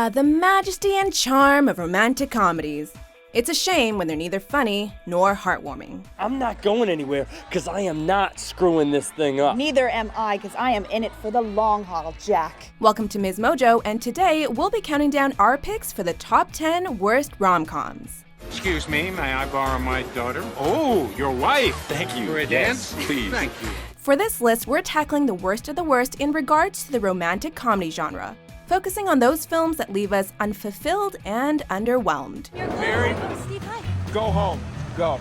The majesty and charm of romantic comedies. It's a shame when they're neither funny nor heartwarming. I'm not going anywhere because I am not screwing this thing up. Neither am I, because I am in it for the long haul, Jack. Welcome to Ms. Mojo, and today we'll be counting down our picks for the top 10 worst rom-coms. Excuse me, may I borrow my daughter? Oh, your wife. Thank you. For a dance? Please. Thank you. For this list, we're tackling the worst of the worst in regards to the romantic comedy genre, focusing on those films that leave us unfulfilled and underwhelmed. Mary, Steve, hi. go home. Go.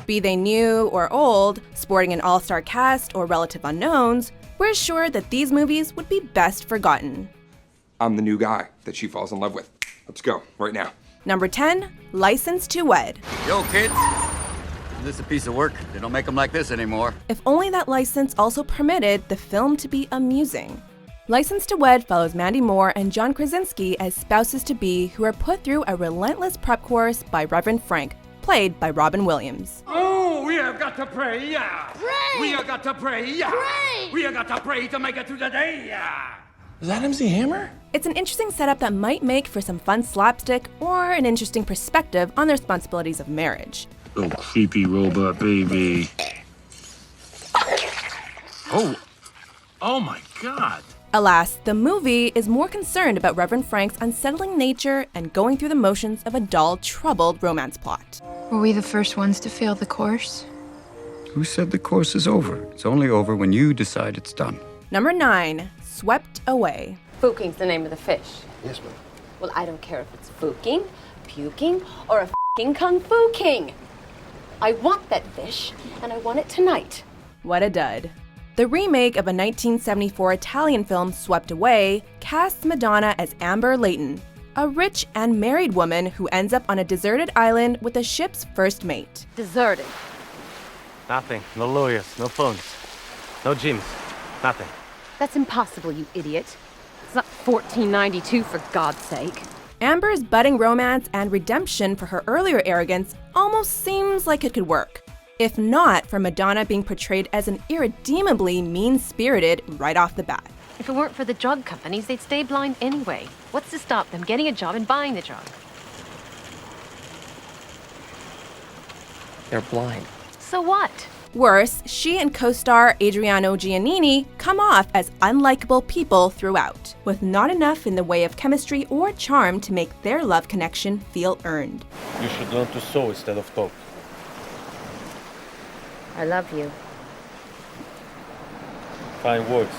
Be they new or old, sporting an all-star cast or relative unknowns, we're sure that these movies would be best forgotten. I'm the new guy that she falls in love with. Let's go, right now. Number 10, License to Wed. Yo, kids. This is a piece of work. They don't make them like this anymore. If only that license also permitted the film to be amusing. License to Wed follows Mandy Moore and John Krasinski as spouses-to-be who are put through a relentless prep course by Reverend Frank, played by Robin Williams. Oh, we have got to pray, yeah. Pray! We have got to pray, yeah. Pray! We have got to pray to make it through the day, yeah. Is that MC Hammer? It's an interesting setup that might make for some fun slapstick or an interesting perspective on the responsibilities of marriage. Oh, creepy robot baby. Oh my God. Alas, the movie is more concerned about Reverend Frank's unsettling nature and going through the motions of a dull, troubled romance plot. Were we the first ones to fail the course? Who said the course is over? It's only over when you decide it's done. Number 9, Swept Away. Fooking's the name of the fish. Yes, ma'am. Well, I don't care if it's fooking, puking, or a f***ing kung fu king. I want that fish, and I want it tonight. What a dud. The remake of a 1974 Italian film, Swept Away, casts Madonna as Amber Layton, a rich and married woman who ends up on a deserted island with the ship's first mate. Deserted. Nothing. No lawyers, no phones, no gyms, nothing. That's impossible, you idiot. It's not 1492, for God's sake. Amber's budding romance and redemption for her earlier arrogance almost seems like it could work, if not for Madonna being portrayed as an irredeemably mean-spirited right off the bat. If it weren't for the drug companies, they'd stay blind anyway. What's to stop them getting a job and buying the drug? They're blind. So what? Worse, she and co-star Adriano Giannini come off as unlikable people throughout, with not enough in the way of chemistry or charm to make their love connection feel earned. You should learn to sew instead of talk. I love you. Fine words.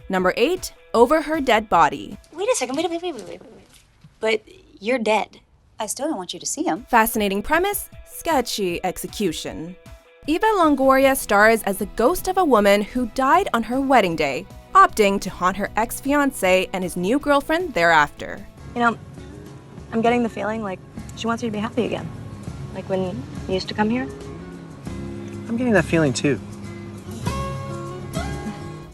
Number 8, Over Her Dead Body. Wait a second, wait. But you're dead. I still don't want you to see him. Fascinating premise, sketchy execution. Eva Longoria stars as the ghost of a woman who died on her wedding day, opting to haunt her ex-fiancé and his new girlfriend thereafter. You know, I'm getting the feeling like she wants you to be happy again. Like when you used to come here. I'm getting that feeling too.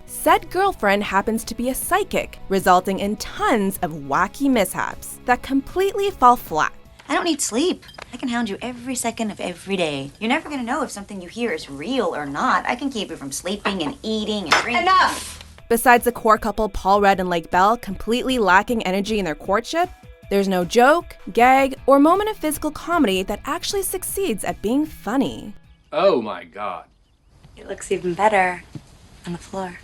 Said girlfriend happens to be a psychic, resulting in tons of wacky mishaps that completely fall flat. I don't need sleep. I can hound you every second of every day. You're never gonna know if something you hear is real or not. I can keep you from sleeping and eating and drinking. Enough! Besides the core couple Paul Rudd and Lake Bell completely lacking energy in their courtship, there's no joke, gag, or moment of physical comedy that actually succeeds at being funny. Oh my God. It looks even better on the floor.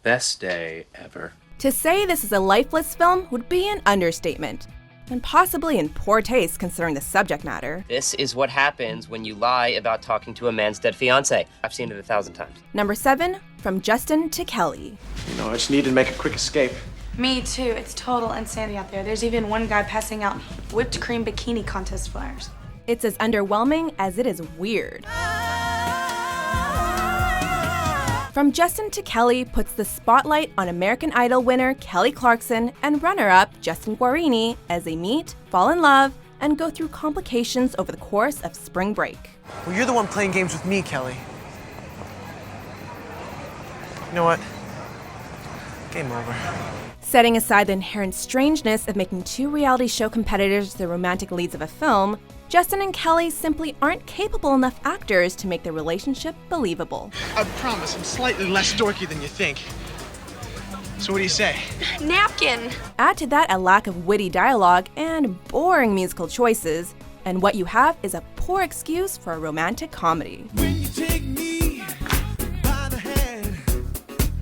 Best day ever. To say this is a lifeless film would be an understatement, and possibly in poor taste considering the subject matter. This is what happens when you lie about talking to a man's dead fiancé. I've seen it 1,000 times. Number 7, From Justin to Kelly. You know, I just needed to make a quick escape. Me too. It's total insanity out there. There's even one guy passing out whipped cream bikini contest flyers. It's as underwhelming as it is weird. From Justin to Kelly puts the spotlight on American Idol winner Kelly Clarkson and runner-up Justin Guarini as they meet, fall in love, and go through complications over the course of spring break. Well, you're the one playing games with me, Kelly. You know what? Game over. Setting aside the inherent strangeness of making two reality show competitors the romantic leads of a film, Justin and Kelly simply aren't capable enough actors to make their relationship believable. I promise I'm slightly less dorky than you think. So what do you say? Napkin. Add to that a lack of witty dialogue and boring musical choices, and what you have is a poor excuse for a romantic comedy. When you take me by the hand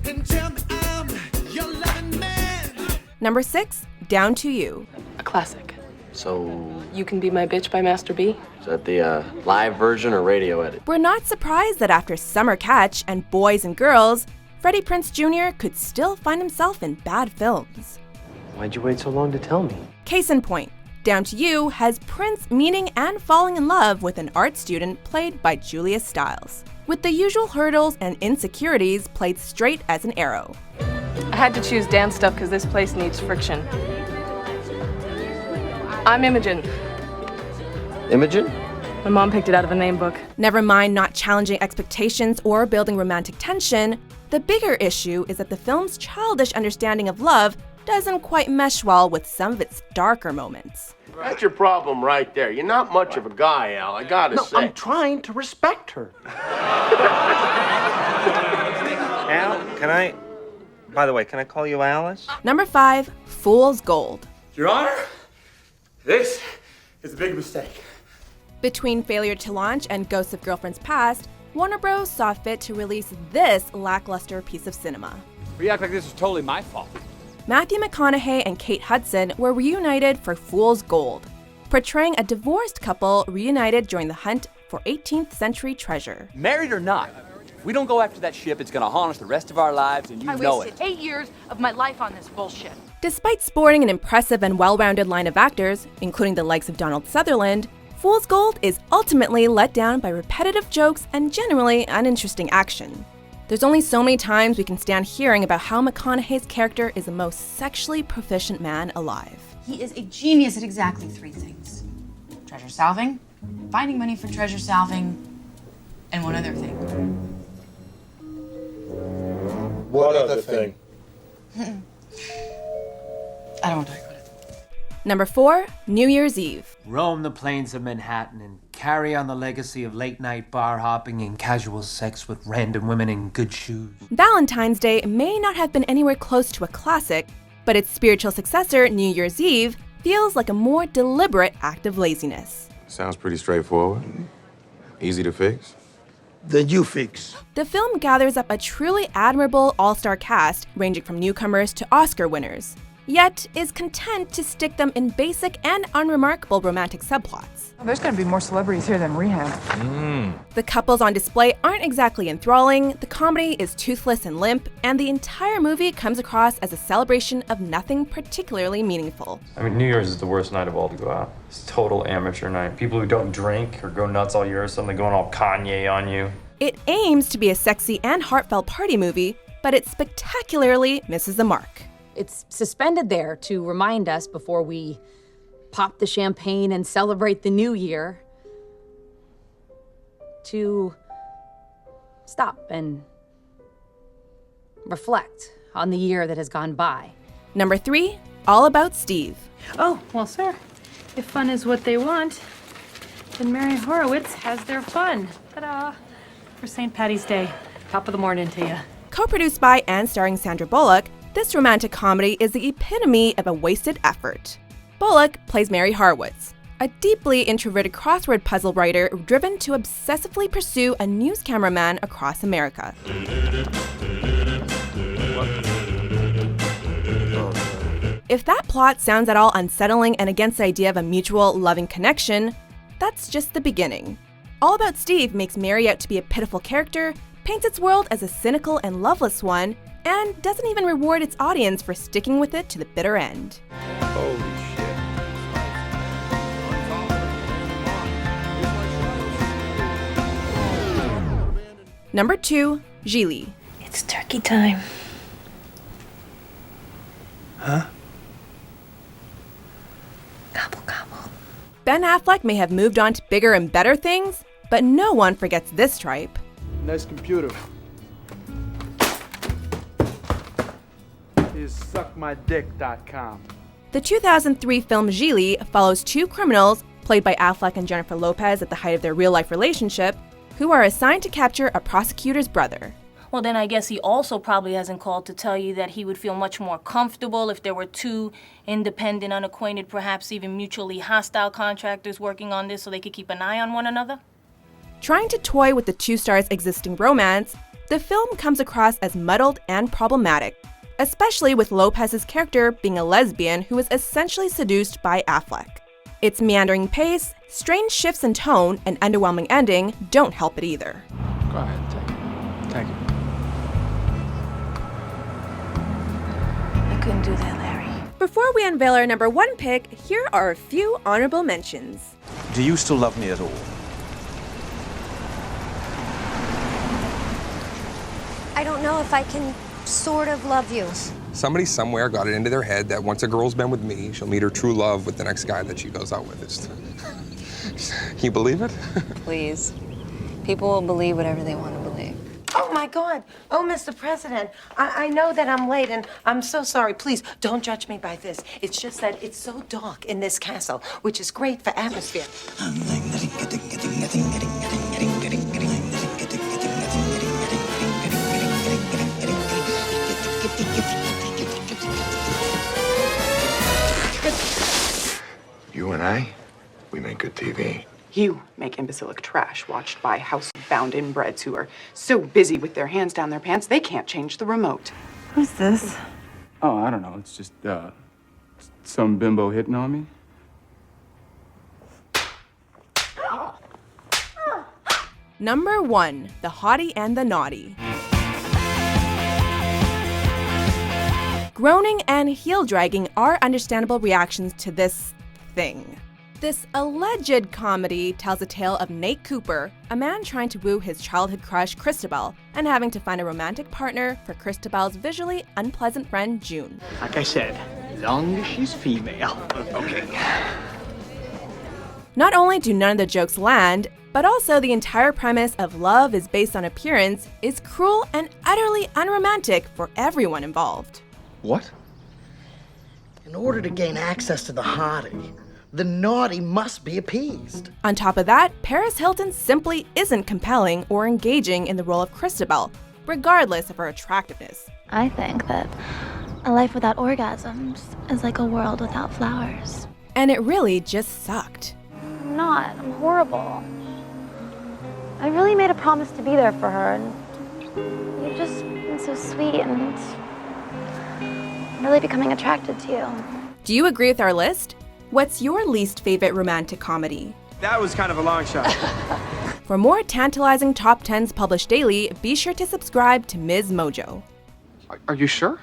and tell me I'm your loving man. Number 6, Down to You. A classic. So, You Can Be My Bitch by Master B. is that the live version or radio edit? We're not surprised that after Summer Catch and Boys and Girls, Freddie Prinze Jr. could still find himself in bad films. Why'd you wait so long to tell me? Case in point, Down to You has Prince meeting and falling in love with an art student played by Julia Stiles, with the usual hurdles and insecurities played straight as an arrow. I had to choose dance stuff because this place needs friction. I'm Imogen. Imogen? My mom picked it out of a name book. Never mind not challenging expectations or building romantic tension, the bigger issue is that the film's childish understanding of love doesn't quite mesh well with some of its darker moments. That's your problem right there. You're not much of a guy, Al, I gotta say. I'm trying to respect her. Al, by the way, can I call you Alice? Number 5, Fool's Gold. Your Honor, this is a big mistake. Between failure to launch and Ghosts of Girlfriends Past, Warner Bros. Saw fit to release this lackluster piece of cinema. You act like this was totally my fault. Matthew McConaughey and Kate Hudson were reunited for Fool's Gold, portraying a divorced couple reunited during the hunt for 18th century treasure. Married or not, if we don't go after that ship, it's gonna haunt us the rest of our lives, and you I know wasted it. 8 years of my life on this bullshit. Despite sporting an impressive and well-rounded line of actors, including the likes of Donald Sutherland, Fool's Gold is ultimately let down by repetitive jokes and generally uninteresting action. There's only so many times we can stand hearing about how McConaughey's character is the most sexually proficient man alive. He is a genius at exactly 3 things. Treasure salving, finding money for treasure salving, and one other thing. What other thing? I don't want to talk about it. Number 4, New Year's Eve. Roam the plains of Manhattan and carry on the legacy of late-night bar hopping and casual sex with random women in good shoes. Valentine's Day may not have been anywhere close to a classic, but its spiritual successor, New Year's Eve, feels like a more deliberate act of laziness. Sounds pretty straightforward. Easy to fix. Then you fix. The film gathers up a truly admirable all-star cast ranging from newcomers to Oscar winners, yet is content to stick them in basic and unremarkable romantic subplots. There's gonna be more celebrities here than rehab. The couples on display aren't exactly enthralling, the comedy is toothless and limp, and the entire movie comes across as a celebration of nothing particularly meaningful. I mean, New Year's is the worst night of all to go out. It's total amateur night. People who don't drink or go nuts all year are suddenly going all Kanye on you. It aims to be a sexy and heartfelt party movie, but it spectacularly misses the mark. It's suspended there to remind us before we pop the champagne and celebrate the new year to stop and reflect on the year that has gone by. Number 3, All About Steve. Oh, well, sir, if fun is what they want, then Mary Horowitz has their fun. Ta-da! For St. Patty's Day. Top of the morning to you. Co-produced by and starring Sandra Bullock, this romantic comedy is the epitome of a wasted effort. Bullock plays Mary Horowitz, a deeply introverted crossword puzzle writer driven to obsessively pursue a news cameraman across America. If that plot sounds at all unsettling and against the idea of a mutual, loving connection, that's just the beginning. All About Steve makes Mary out to be a pitiful character, paints its world as a cynical and loveless one, and doesn't even reward its audience for sticking with it to the bitter end. Holy shit. Number 2, Gigli. It's turkey time. Huh? Gobble, gobble. Ben Affleck may have moved on to bigger and better things, but no one forgets this tripe. Nice computer. Is suckmydick.com. The 2003 film Gigli follows 2 criminals, played by Affleck and Jennifer Lopez at the height of their real-life relationship, who are assigned to capture a prosecutor's brother. Well, then I guess he also probably hasn't called to tell you that he would feel much more comfortable if there were two independent, unacquainted, perhaps even mutually hostile contractors working on this so they could keep an eye on one another? Trying to toy with the two stars' existing romance, the film comes across as muddled and problematic, especially with Lopez's character being a lesbian who is essentially seduced by Affleck. Its meandering pace, strange shifts in tone, and underwhelming ending don't help it either. Go ahead, take it. Take it. I couldn't do that, Larry. Before we unveil our number one pick, here are a few honorable mentions. Do you still love me at all? I don't know if I can sort of love you. Somebody somewhere got it into their head that once a girl's been with me, she'll meet her true love with the next guy that she goes out with. Can you believe it? Please. People will believe whatever they want to believe. Oh, my God. Oh, Mr. President, I know that I'm late, and I'm so sorry. Please, don't judge me by this. It's just that it's so dark in this castle, which is great for atmosphere. You and I, we make good TV. You make imbecilic trash watched by housebound inbreds who are so busy with their hands down their pants they can't change the remote. Who's this? Oh, I don't know. It's just, some bimbo hitting on me. Number 1, The Hottie and the Nottie. Groaning and heel-dragging are understandable reactions to this thing. This alleged comedy tells a tale of Nate Cooper, a man trying to woo his childhood crush Christabel, and having to find a romantic partner for Christabel's visually unpleasant friend June. Like I said, as long as she's female. Okay. Not only do none of the jokes land, but also the entire premise of love is based on appearance is cruel and utterly unromantic for everyone involved. What? In order to gain access to the hottie, the naughty must be appeased. On top of that, Paris Hilton simply isn't compelling or engaging in the role of Christabel, regardless of her attractiveness. I think that a life without orgasms is like a world without flowers. And it really just sucked. I'm not. I'm horrible. I really made a promise to be there for her, and you've just been so sweet, and I'm really becoming attracted to you. Do you agree with our list? What's your least favorite romantic comedy? That was kind of a long shot. For more tantalizing top 10s published daily, be sure to subscribe to Ms. Mojo. Are you sure?